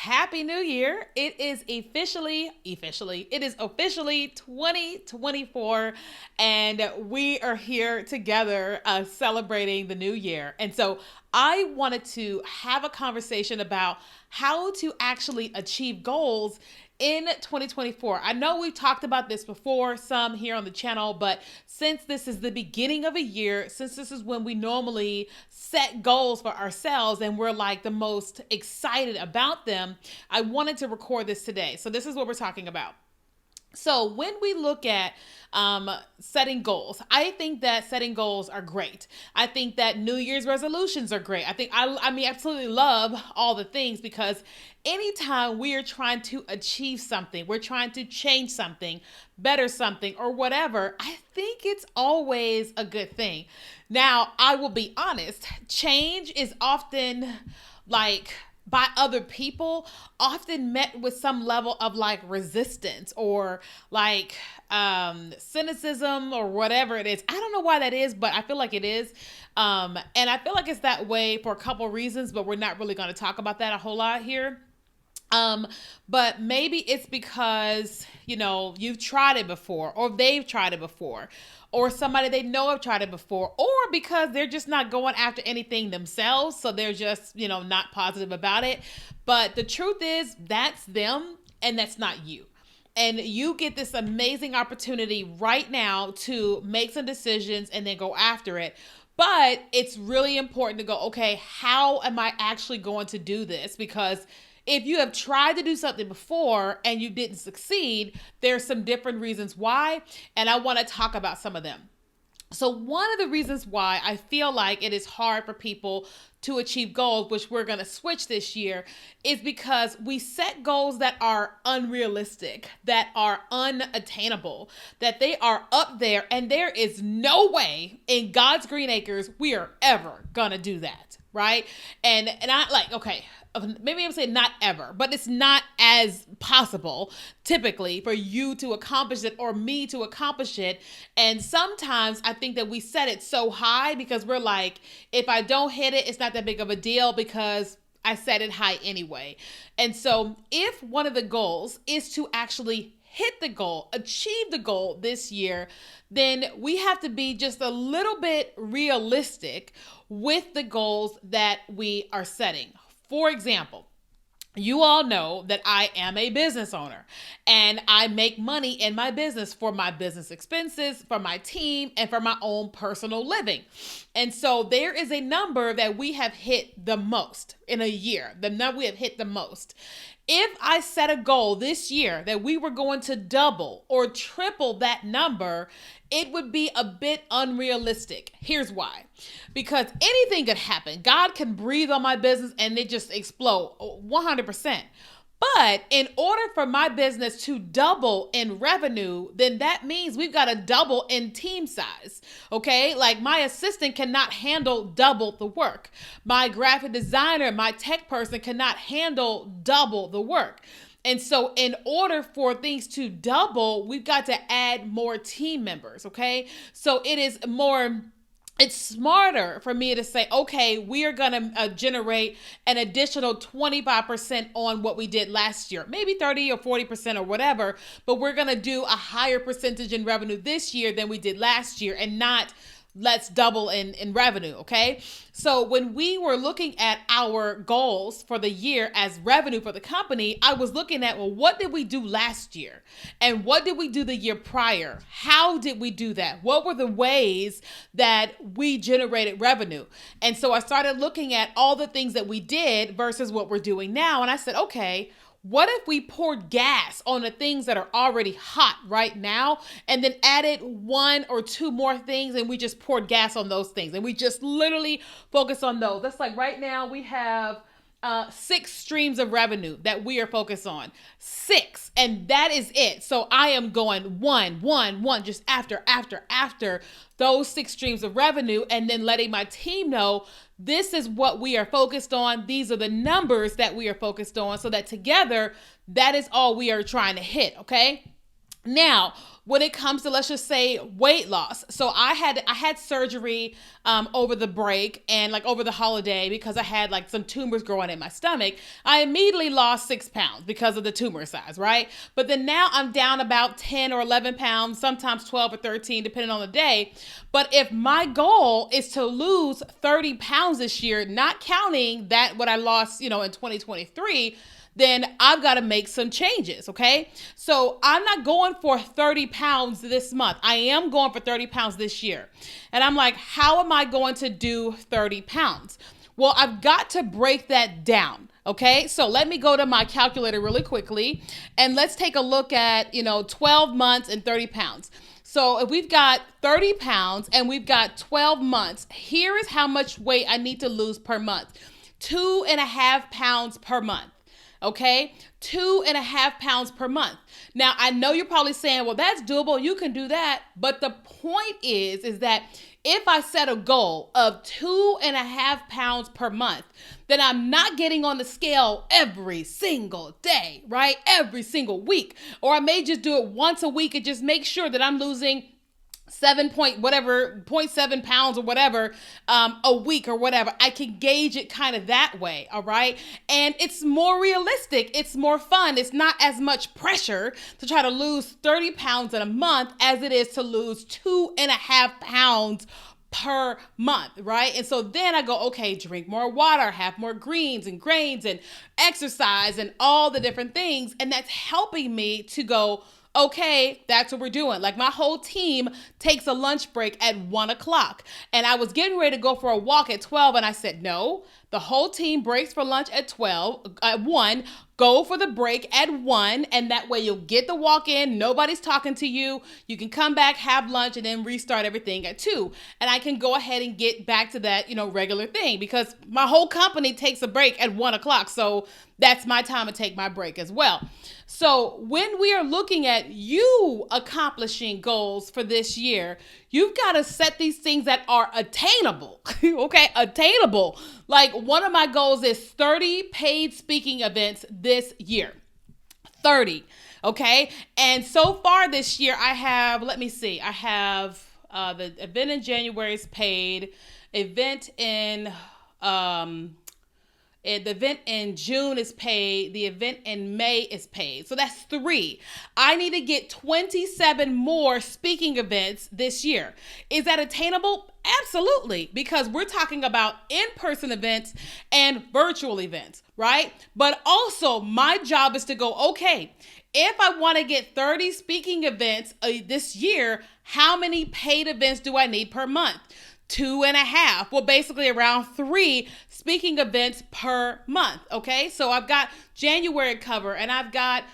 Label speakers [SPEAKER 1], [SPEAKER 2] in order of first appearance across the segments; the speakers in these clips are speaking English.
[SPEAKER 1] Happy New Year. It is officially 2024 and we are here together celebrating the new year. And so I wanted to have a conversation about how to actually achieve goals in 2024. I know we've talked about this before, some here on the channel, but since this is the beginning of a year, since this is when we normally set goals for ourselves and we're like the most excited about them, I wanted to record this today. So this is what we're talking about. So when we look at setting goals, I think that setting goals are great. I think that New Year's resolutions are great. I absolutely love all the things because anytime we are trying to achieve something, we're trying to change something, better something, or whatever, I think it's always a good thing. Now, I will be honest, change is often like by other people often met with some level of like resistance or like cynicism or whatever it is. I don't know why that is, but I feel like it is. And I feel like it's that way for a couple reasons, but we're not really going to talk about that a whole lot here. But maybe it's because, you've tried it before or they've tried it before or somebody they know have tried it before, or because they're just not going after anything themselves. So they're just, not positive about it. But the truth is that's them and that's not you. And you get this amazing opportunity right now to make some decisions and then go after it. But it's really important to go, okay, how am I actually going to do this? Because if you have tried to do something before and you didn't succeed, there's some different reasons why, and I want to talk about some of them. So one of the reasons why I feel like it is hard for people to achieve goals, which we're going to switch this year, is because we set goals that are unrealistic, that are unattainable, that they are up there, and there is no way in God's green acres we are ever going to do that, right? And I like, okay, maybe I'm saying not ever, but it's not as possible typically for you to accomplish it or me to accomplish it. And sometimes I think that we set it so high because we're like, if I don't hit it, it's not that big of a deal because I set it high anyway. And so if one of the goals is to actually hit the goal, achieve the goal this year, then we have to be just a little bit realistic with the goals that we are setting. For example, you all know that I am a business owner and I make money in my business for my business expenses, for my team, and for my own personal living. And so there is a number that we have hit the most in a year, the number we have hit the most. If I set a goal this year that we were going to double or triple that number, it would be a bit unrealistic. Here's why. Because anything could happen. God can breathe on my business and it just explode 100%. But in order for my business to double in revenue, then that means we've got to double in team size. Okay. Like my assistant cannot handle double the work. My graphic designer, my tech person cannot handle double the work. And so in order for things to double, we've got to add more team members. Okay. So it's smarter for me to say, okay, we are going to generate an additional 25% on what we did last year, maybe 30 or 40% or whatever, but we're going to do a higher percentage in revenue this year than we did last year and not let's double in revenue. Okay. So when we were looking at our goals for the year as revenue for the company, I was looking at, well, what did we do last year? And what did we do the year prior? How did we do that? What were the ways that we generated revenue? And so I started looking at all the things that we did versus what we're doing now. And I said, okay, what if we poured gas on the things that are already hot right now and then added one or two more things and we just poured gas on those things and we just literally focus on those? That's like right now we have 6 streams of revenue that we are focused on. 6. And that is it. So I am going one, just after those 6 streams of revenue and then letting my team know this is what we are focused on. These are the numbers that we are focused on so that together, that is all we are trying to hit. Okay. Now, when it comes to, let's just say, weight loss. So I had surgery over the break and like over the holiday because I had like some tumors growing in my stomach. I immediately lost 6 pounds because of the tumor size, right? But then now I'm down about 10 or 11 pounds, sometimes 12 or 13, depending on the day. But if my goal is to lose 30 pounds this year, not counting that what I lost, in 2023, then I've got to make some changes, okay? So I'm not going for 30 pounds this month. I am going for 30 pounds this year. And I'm like, how am I going to do 30 pounds? Well, I've got to break that down. Okay, so let me go to my calculator really quickly and let's take a look at, 12 months and 30 pounds. So if we've got 30 pounds and we've got 12 months, here is how much weight I need to lose per month. 2.5 pounds per month. Okay, 2.5 pounds per month. Now, I know you're probably saying, well, that's doable. You can do that. But the point is that if I set a goal of 2.5 pounds per month, then I'm not getting on the scale every single day, right? Every single week. Or I may just do it once a week and just make sure that I'm losing 0.7 pounds or whatever a week or whatever. I can gauge it kind of that way, all right? And it's more realistic. It's more fun. It's not as much pressure to try to lose 30 pounds in a month as it is to lose 2.5 pounds per month, right? And so then I go, okay, drink more water, have more greens and grains and exercise and all the different things. And that's helping me to go, okay, that's what we're doing. Like my whole team takes a lunch break at 1:00 and I was getting ready to go for a walk at 12 and I said, no, the whole team breaks for lunch at 1, go for the break at 1 and that way you'll get the walk in. Nobody's talking to you. You can come back, have lunch and then restart everything at 2. And I can go ahead and get back to that, regular thing because my whole company takes a break at 1:00. So that's my time to take my break as well. So when we are looking at you accomplishing goals for this year, you've got to set these things that are attainable, okay? Attainable. Like one of my goals is 30 paid speaking events this year. 30, okay? And so far this year, I have the event in January is paid, the event in June is paid. The event in May is paid. So that's 3. I need to get 27 more speaking events this year. Is that attainable? Absolutely. Because we're talking about in-person events and virtual events, right? But also my job is to go, okay, if I want to get 30 speaking events this year, how many paid events do I need per month? 2.5. Well, basically around 3 speaking events per month. Okay. So I've got January cover and I've got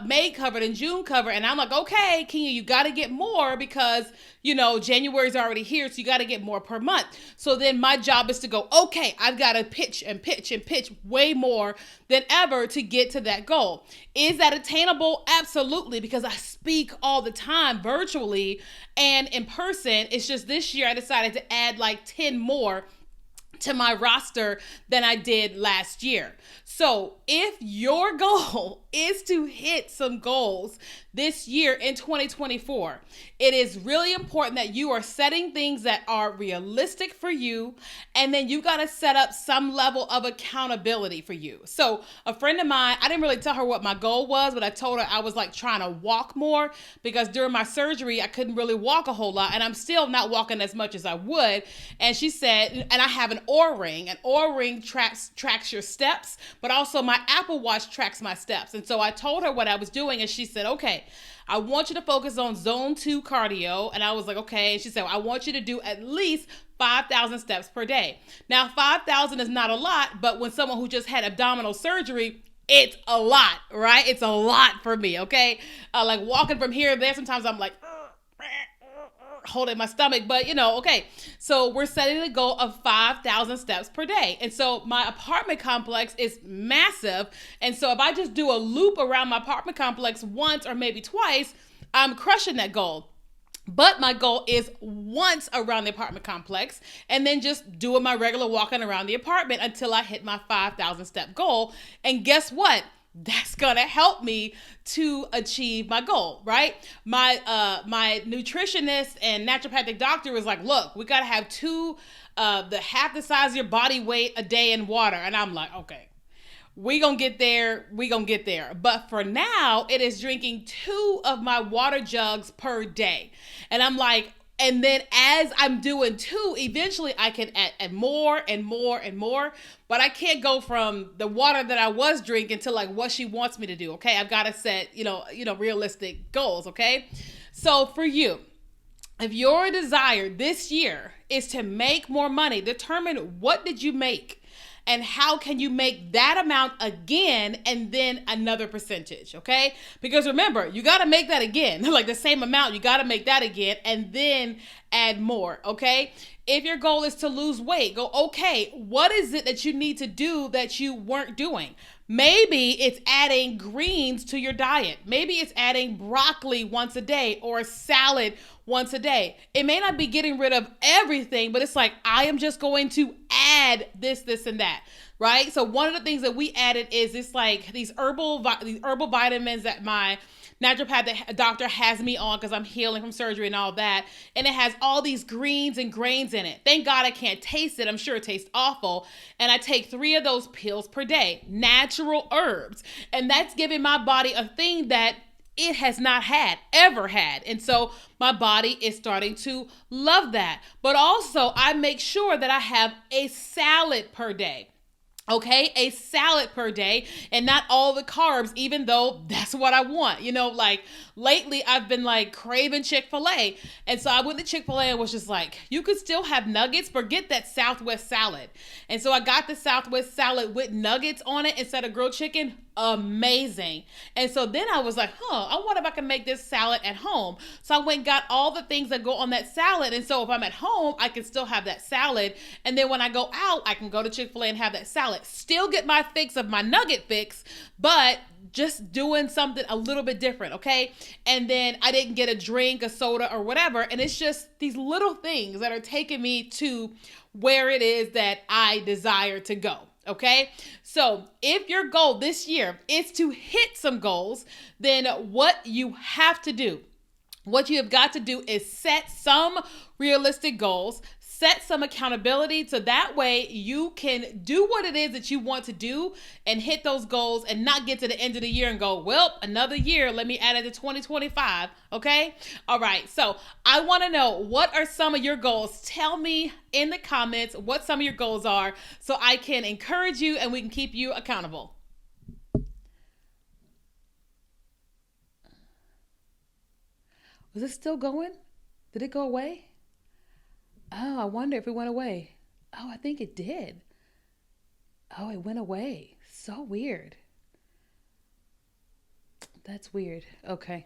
[SPEAKER 1] May covered and June covered. And I'm like, okay, Keenya, you got to get more because, January's already here. So you got to get more per month. So then my job is to go, okay, I've got to pitch and pitch and pitch way more than ever to get to that goal. Is that attainable? Absolutely. Because I speak all the time virtually and in person. It's just this year I decided to add like 10 more to my roster than I did last year. So if your goal is to hit some goals this year in 2024, it is really important that you are setting things that are realistic for you. And then you got to set up some level of accountability for you. So a friend of mine, I didn't really tell her what my goal was, but I told her I was like trying to walk more because during my surgery, I couldn't really walk a whole lot. And I'm still not walking as much as I would. And she said, and I have an Oura ring. An Oura ring tracks your steps, but also my Apple Watch tracks my steps. And so I told her what I was doing and she said, okay, I want you to focus on zone 2 cardio. And I was like, okay. And she said, I want you to do at least 5,000 steps per day. Now, 5,000 is not a lot, but when someone who just had abdominal surgery, it's a lot, right? It's a lot for me, okay? Like walking from here to there, sometimes I'm like, holding my stomach, but okay. So we're setting a goal of 5,000 steps per day. And so my apartment complex is massive. And so if I just do a loop around my apartment complex once or maybe twice, I'm crushing that goal. But my goal is once around the apartment complex and then just doing my regular walking around the apartment until I hit my 5,000 step goal. And guess what? that's gonna help me to achieve my goal, right? My nutritionist and naturopathic doctor was like, look, we gotta have two the half the size of your body weight a day in water. And I'm like, okay, we gonna get there, we gonna get there. But for now, it is drinking 2 of my water jugs per day. And I'm like, and then as I'm doing 2, eventually I can add more and more and more. But I can't go from the water that I was drinking to like what she wants me to do. Okay, I've got to set realistic goals. Okay, so for you, if your desire this year is to make more money, determine what did you make and how can you make that amount again and then another percentage, okay? Because remember, you got to make that again, like the same amount, you got to make that again and then add more, okay? If your goal is to lose weight, go, okay, what is it that you need to do that you weren't doing? Maybe it's adding greens to your diet. Maybe it's adding broccoli once a day or a salad once a day. It may not be getting rid of everything, but it's like, I am just going to add this, and that, right? So one of the things that we added is this like these herbal vitamins that my naturopathic doctor has me on because I'm healing from surgery and all that. And it has all these greens and grains in it. Thank God I can't taste it. I'm sure it tastes awful. And I take 3 of those pills per day, natural herbs. And that's giving my body a thing that it has not ever had. And so my body is starting to love that. But also I make sure that I have a salad per day. Okay, a salad per day and not all the carbs, even though that's what I want. Like lately I've been like craving Chick-fil-A. And so I went to Chick-fil-A and was just like, you could still have nuggets, forget that Southwest salad. And so I got the Southwest salad with nuggets on it instead of grilled chicken. Amazing. And so then I was like, I wonder if I can make this salad at home. So I went and got all the things that go on that salad. And so if I'm at home, I can still have that salad. And then when I go out, I can go to Chick-fil-A and have that salad. Still get my fix of my nugget fix, but just doing something a little bit different, okay? And then I didn't get a drink, a soda, or whatever. And it's just these little things that are taking me to where it is that I desire to go. Okay, so if your goal this year is to hit some goals, then what you have to do, what you have got to do is set some realistic goals, set some accountability so that way you can do what it is that you want to do and hit those goals and not get to the end of the year and go, well, another year, let me add it to 2025. Okay. All right. So I want to know, what are some of your goals? Tell me in the comments what some of your goals are so I can encourage you and we can keep you accountable. Was it still going? Did it go away? Oh, I wonder if it went away. Oh, I think it did. Oh, it went away. So weird. That's weird. Okay.